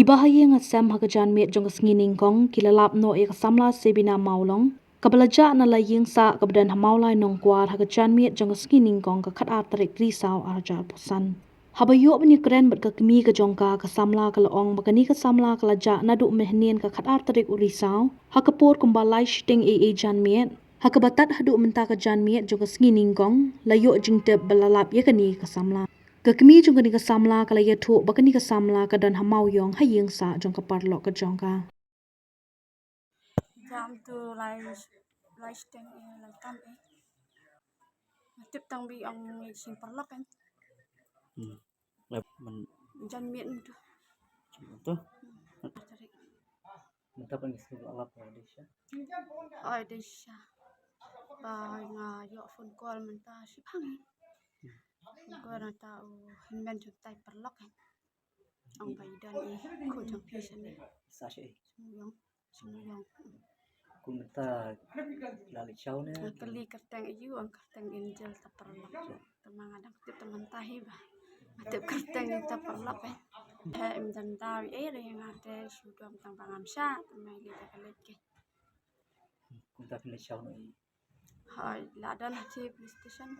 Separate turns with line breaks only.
Kibahaya nga sam hagajan met jong sngining kong kilalap no ek samla sebina maulong kabalaja na laying sa kabdan hamaulai nong kwar hagajan met jong sngining kong ka khat atrik risau arjar pusan habayo bani kren bat ka kemi ka jongka ka samla ka laong bakani ka samla ka laja na du mehnien ka khat atrik urisau hakapor kumbalai shting e jan met hakabatat hadu menta ka jan met jong sngining kong layo jingte balalap yakani ka samla Kakmi jong kani ka samla kala ya thu bakani ka samla ka dan hamau yong hayeng sa jong ka parlo ka jong ka
Jam tu lai steng lai kam tip tang bi ang sin parlok kan
mình
jan mien tu
tu mình tập anh sẽ lặp lại đi chứ
oi desha ba nga yo phone call menta sipang ko na ta hingan tu tai parlok kan ang bai dan ko jang pisan ni
sa sẽ
semuyong
cùng người ta là lịch sau nữa
kali kerteng iu ang kerteng angel ta parlok temang ada tip teman tahi ba tip kerteng ta parlok em dan tawi re ngate sudam tang pangam sa mai li ta kalet ke
cùng ta lịch sau nữa
hai ladan ci PlayStation